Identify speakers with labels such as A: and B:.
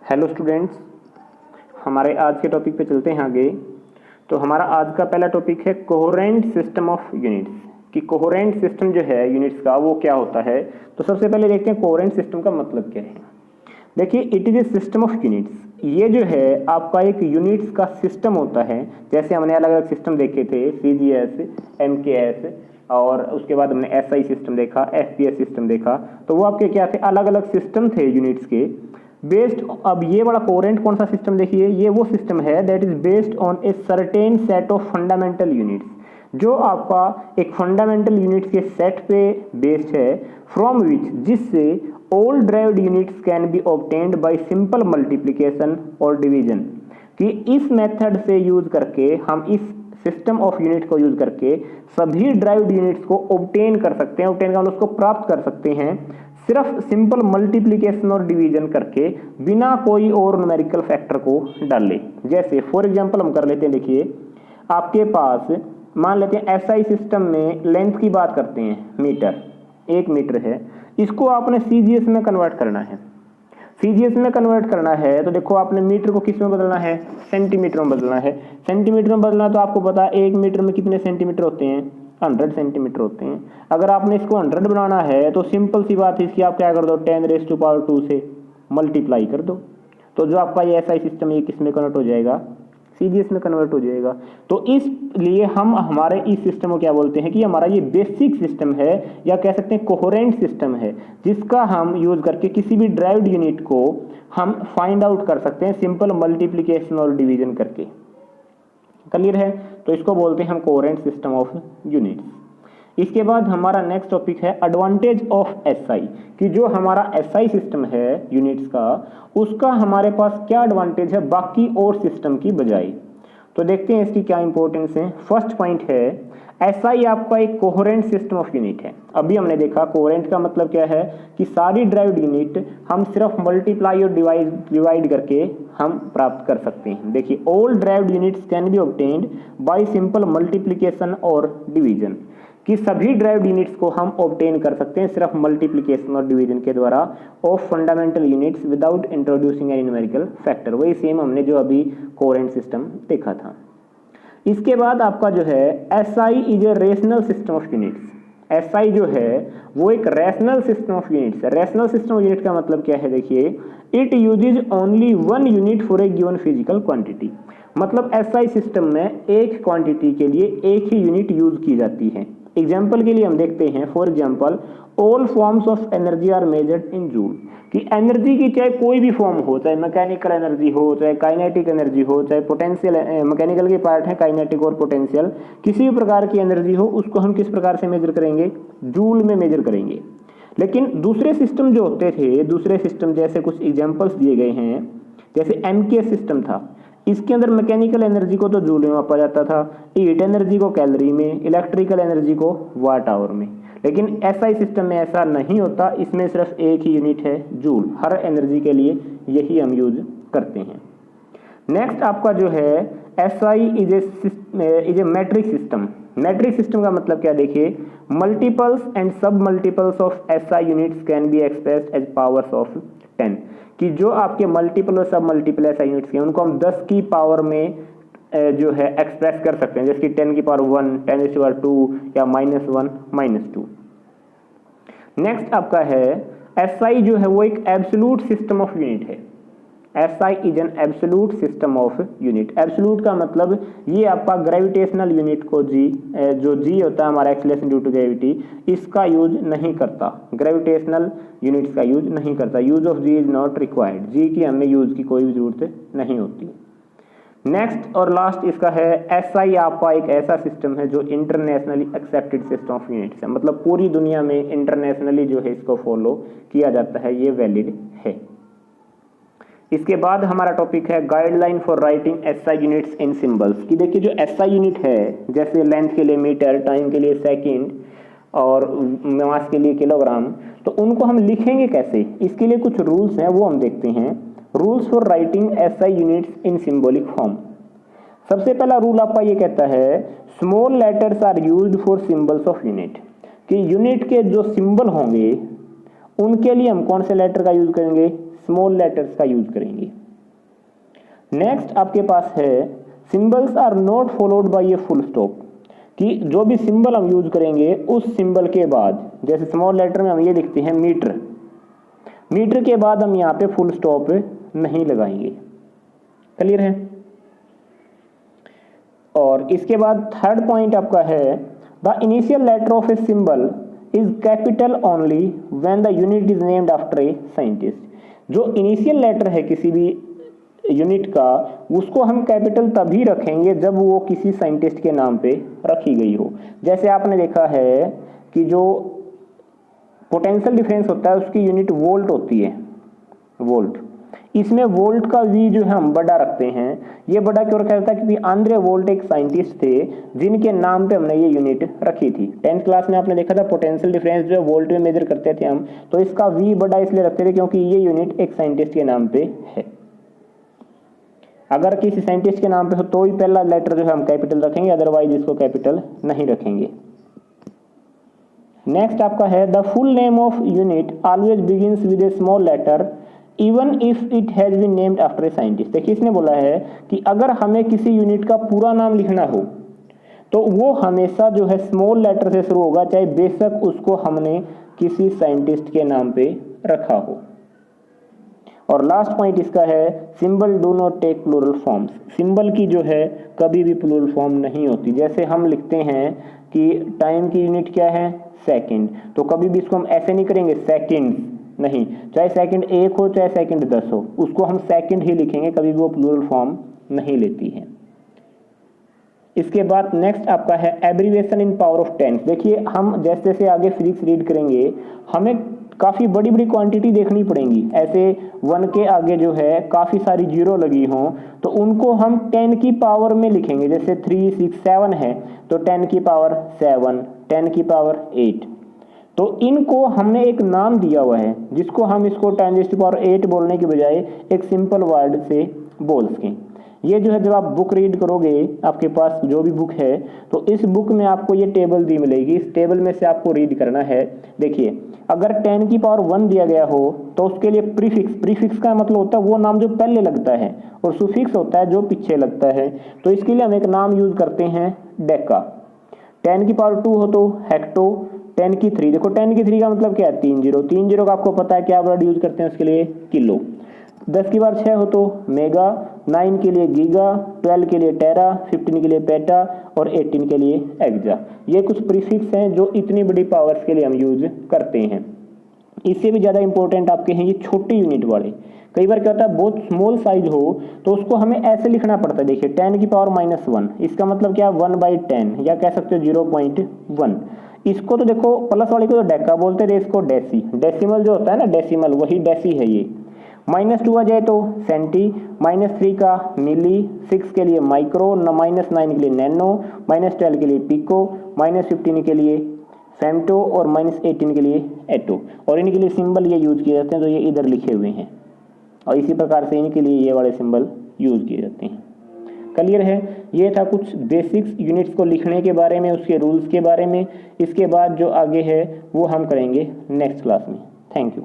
A: Hello students, हमारे आज के टॉपिक पे चलते हैं आगे। तो हमारा आज का पहला टॉपिक है कोहेरेंट सिस्टम ऑफ यूनिट्स, कि कोहेरेंट सिस्टम जो है यूनिट्स का वो क्या होता है। तो सबसे पहले देखते हैं कोहेरेंट सिस्टम का मतलब क्या है। देखिए, it is a system of units. ये जो है आपका एक यूनिट्स का सिस्टम होता है। जैसे हमने अलग अलग सिस्टम देखे थे, CGS, MKS, और उसके बाद हमने SI सिस्टम देखा, FPS सिस्टम देखा। तो वो आपके क्या थे, अलग अलग सिस्टम थे यूनिट्स के बेस्ड। अब ये बड़ा कोहेरेंट कौन सा सिस्टम देखिए, ये वो सिस्टम है that is based on a certain set of fundamental units, जो आपका एक फंडामेंटल यूनिट्स के सेट पे बेस्ड है, फ्रॉम विच, जिससे all derived units can B obtained by simple multiplication और डिवीजन। कि इस मेथड से यूज करके हम इस सिस्टम ऑफ यूनिट को यूज करके सभी ड्राइव्ड यूनिट्स को ऑब्टेन कर सकते हैं। ऑब्टेन का मतलब उसको प्राप्त कर सकते हैं सिर्फ सिंपल मल्टीप्लिकेशन और डिवीजन करके, बिना कोई और न्यूमेरिकल फैक्टर को डाले। जैसे फॉर एग्जांपल हम कर लेते हैं, देखिए आपके पास मान लेते हैं SI सिस्टम में लेंथ की बात करते हैं, मीटर, 1 मीटर है। इसको आपने CGS में कन्वर्ट करना है। CGS में कन्वर्ट करना है तो देखो आपने मीटर को किस में बदलना है, सेंटीमीटर में बदलना है। सेंटीमीटर में बदलना तो आपको पता है 1 मीटर में कितने सेंटीमीटर होते हैं, 100 सेंटीमीटर होते हैं। अगर आपने इसको 100 बनाना है तो सिंपल सी बात है, इसकी आप क्या कर दो, 10⁻² से मल्टीप्लाई कर दो। तो जो आपका ये SI सिस्टम ये किस में कन्वर्ट हो जाएगा, CGS में कन्वर्ट हो जाएगा। तो इसलिए हम हमारे इस सिस्टम को क्या बोलते हैं कि हमारा ये बेसिक सिस्टम है, या कह सकते हैं कोहेरेंट सिस्टम है, जिसका हम यूज करके किसी भी ड्राइव्ड यूनिट को हम फाइंड आउट कर सकते हैं सिंपल मल्टीप्लिकेशन और डिवीजन करके। क्लियर है? तो इसको बोलते हैं हम कोहेरेंट सिस्टम ऑफ यूनिट्स। इसके बाद हमारा नेक्स्ट टॉपिक है एडवांटेज ऑफ SI, कि जो हमारा SI सिस्टम है यूनिट्स का, उसका हमारे पास क्या एडवांटेज है बाकी और सिस्टम की बजाय। तो देखते हैं इसकी क्या इंपॉर्टेंस है। फर्स्ट पॉइंट है, SI आपका एक कोहेरेंट सिस्टम ऑफ यूनिट है। अभी हमने देखा कोहेरेंट का मतलब क्या है, कि सारी ड्राइव्ड यूनिट हम सिर्फ मल्टीप्लाई और डिवाइड करके हम प्राप्त कर सकते हैं। देखिए, all derived units can B obtained by simple multiplication और डिवीजन, कि सभी ड्राइव्ड यूनिट्स को हम ऑब्टेन कर सकते हैं सिर्फ मल्टीप्लिकेशन और डिवीजन के द्वारा of fundamental units without introducing any numerical factor. वही सेम हमने जो अभी कोहेरेंट सिस्टम देखा था। इसके बाद आपका जो है SI is a rational system of units. SI जो है वो एक रैशनल सिस्टम ऑफ यूनिट्स है। रैशनल सिस्टम ऑफ यूनिट का मतलब क्या है, देखिए, it uses only 1 unit for a given physical quantity. मतलब SI सिस्टम में एक क्वांटिटी के लिए एक ही यूनिट यूज की जाती है। एग्जाम्पल के लिए हम देखते हैं, for example all forms of energy are measured in joule, कि एनर्जी की चाहे कोई भी फॉर्म हो, चाहे मैकेनिकल एनर्जी हो, चाहे काइनेटिक एनर्जी हो, चाहे पोटेंशियल, मैकेनिकल के पार्ट है काइनेटिक और पोटेंशियल, किसी भी प्रकार की एनर्जी हो, उसको हम किस प्रकार से मेजर करेंगे, जूल में मेजर करेंगे। लेकिन दूसरे सिस्टम जो होते थे, दूसरे सिस्टम जैसे कुछ एग्जाम्पल्स दिए गए हैं, जैसे MKS सिस्टम था, इसके अंदर मैकेनिकल एनर्जी को तो जूल में मापा जाता था, हीट एनर्जी को कैलोरी में, इलेक्ट्रिकल एनर्जी को वाट आवर में। लेकिन SI सिस्टम में ऐसा नहीं होता, इसमें सिर्फ एक ही यूनिट है, जूल। हर एनर्जी के लिए यही हम यूज करते हैं। नेक्स्ट आपका जो है SI is a metric system. Metric system का मतलब क्या, देखिए, multiples and submultiples of SI units can be expressed as powers of 10, कि जो आपके मल्टीपल और सब मल्टीपल SI यूनिट्स हैं उनको हम 10 की पावर में जो है एक्सप्रेस कर सकते हैं, जैसे कि 10 की पावर 1, 10⁻², या -1, -2। नेक्स्ट आपका है SI जो है वो एक एब्सोल्यूट सिस्टम ऑफ यूनिट है। SI is an absolute system of unit. Absolute का मतलब ये आपका ग्रेविटेशनल यूनिट को जो G होता है हमारा एक्सीलरेशन ड्यू टू ग्रेविटी, इसका यूज नहीं करता, ग्रेविटेशनल यूनिट्स का यूज नहीं करता। Use of G is not required, G की हमें यूज की कोई भी जरूरत नहीं होती। नेक्स्ट और लास्ट इसका है SI आपका एक ऐसा सिस्टम है जो internationally accepted system of units है। मतलब पूरी दुनिया में इंटरनेशनली जो है इसको फॉलो किया जाता है, ये वैलिड है। इसके बाद हमारा टॉपिक है guideline for writing SI units in symbols, कि देखिए जो SI यूनिट है, जैसे लेंथ के लिए मीटर, टाइम के लिए सेकंड और मास के लिए किलोग्राम, तो उनको हम लिखेंगे कैसे, इसके लिए कुछ रूल्स हैं, वो हम देखते हैं। Rules for writing SI units in symbolic form. सबसे पहला रूल आपका ये कहता है, small letters are used for symbols of unit, कि यूनिट के जो सिंबल होंगे उनके लिए हम कौन से लेटर का यूज करेंगे, स्मॉल लेटर्स का यूज करेंगे। नेक्स्ट आपके पास है symbols are not followed by a full stop, कि जो भी सिंबल हम यूज करेंगे उस सिंबल के बाद, जैसे स्मॉल लेटर में हम ये लिखते हैं मीटर, मीटर के बाद हम यहाँ पे फुल स्टॉप नहीं लगाएंगे। क्लियर है? और इसके बाद थर्ड पॉइंट आपका है the initial letter of a symbol is capital only when the unit is named after a scientist. जो इनिशियल लेटर है किसी भी यूनिट का, उसको हम कैपिटल तभी रखेंगे जब वो किसी साइंटिस्ट के नाम पे रखी गई हो। जैसे आपने देखा है कि जो पोटेंशियल डिफरेंस होता है उसकी यूनिट वोल्ट होती है, वोल्ट। इसमें वोल्ट का वी जो है हम बड़ा रखते हैं। ये बड़ा क्यों रखा जाता है? क्योंकि आंद्रे वोल्ट एक साइंटिस्ट थे जिनके नाम पे हमने ये यूनिट रखी थी। 10th क्लास में आपने देखा था पोटेंशियल डिफरेंस जो है वोल्ट में मेजर करते थे हम, तो इसका वी बड़ा इसलिए रखते थे क्योंकि ये यूनिट एक साइंटिस्ट के नाम पे है। अगर किसी साइंटिस्ट के नाम पे हो तो ही पहला लेटर जो है हम कैपिटल रखेंगे, अदरवाइज इसको कैपिटल नहीं रखेंगे। नेक्स्ट आपका है the full name of unit always begins with a small letter even if it has been named after a scientist. देखिए इसने बोला है कि अगर हमें किसी यूनिट का पूरा नाम लिखना हो तो वो हमेशा जो है स्मॉल लेटर से शुरू होगा, चाहे बेशक उसको हमने किसी साइंटिस्ट के नाम पे रखा हो। और लास्ट पॉइंट इसका है symbol do not take plural forms. Symbol की जो है कभी भी प्लूरल फॉर्म नहीं होती। जैसे हम लिखते हैं कि टाइम की यूनिट क्या है? सेकंड, तो कभी भी इसको हम ऐसे नहीं करेंगे सेकंड, नहीं, चाहे सेकंड 1 हो चाहे सेकंड 10 हो, उसको हम सेकंड ही लिखेंगे, कभी भी वो प्लूरल फॉर्म नहीं लेती है। इसके बाद नेक्स्ट आपका है abbreviation in power of tens. देखिए हम जैसे जैसे आगे फिजिक्स रीड करेंगे हमें काफ़ी बड़ी बड़ी क्वांटिटी देखनी पड़ेंगी। ऐसे 1 के आगे जो है काफ़ी सारी जीरो लगी हों तो उनको हम 10 की पावर में लिखेंगे। जैसे 3, 6, 7 है तो 10 की पावर 7, 10 की पावर 8। तो इनको हमने एक नाम दिया हुआ है जिसको हम इसको 10 की पावर 8 बोलने के बजाय एक सिंपल वर्ड से बोल सकें। ये जो है जब आप बुक रीड करोगे, आपके पास जो भी बुक है, तो इस बुक में आपको ये टेबल दी मिलेगी। इस टेबल में से आपको रीड करना है। देखिए अगर 10 की पावर 1 दिया गया हो तो उसके लिए प्रीफिक्स, प्रीफिक्स का मतलब होता है वो नाम जो पहले लगता है, और सुफिक्स होता है जो पीछे लगता है। तो इसके लिए हम एक नाम यूज करते हैं डेका। 10 की पावर 2 हो तो हेक्टो, 10 की 3, देखो 10 की 3 का मतलब क्या है? 30। 30 का आपको पता है क्या वर्ड यूज करते हैं उसके लिए? किलो। 10 की पावर 6 हो तो मेगा, 9 के लिए गीगा, 12 के लिए टेरा, 15 के लिए पेटा और 18 के लिए एक्जा। ये कुछ प्रीफिक्स हैं जो इतनी बड़ी पावर्स के लिए हम यूज करते हैं। इससे भी ज़्यादा इंपॉर्टेंट आपके हैं ये छोटी यूनिट वाले। कई बार क्या होता है बहुत स्मॉल साइज हो तो उसको हमें ऐसे लिखना पड़ता है। देखिए 10 की पावर -1, इसका मतलब क्या? 1/10, या कह सकते हो 0.1। इसको तो देखो प्लस वाले को तो डेका बोलते थे, इसको डेसी। डेसिमल जो होता है ना, डेसिमल, वही डेसी है ये। -2 आ जाए तो सेंटी, -3 का मिली, 6 के लिए माइक्रो, -9 के लिए नैनो, -12 के लिए पिको, -15 के लिए फेमटो और -18 के लिए एटो। और इनके लिए सिंबल ये यूज किए जाते हैं जो ये इधर लिखे हुए हैं, और इसी प्रकार से इनके लिए ये वाले सिंबल यूज किए जाते हैं। क्लियर है? ये था कुछ बेसिक्स यूनिट्स को लिखने के बारे में, उसके रूल्स के बारे में। इसके बाद जो आगे है वो हम करेंगे नेक्स्ट क्लास में। Thank you.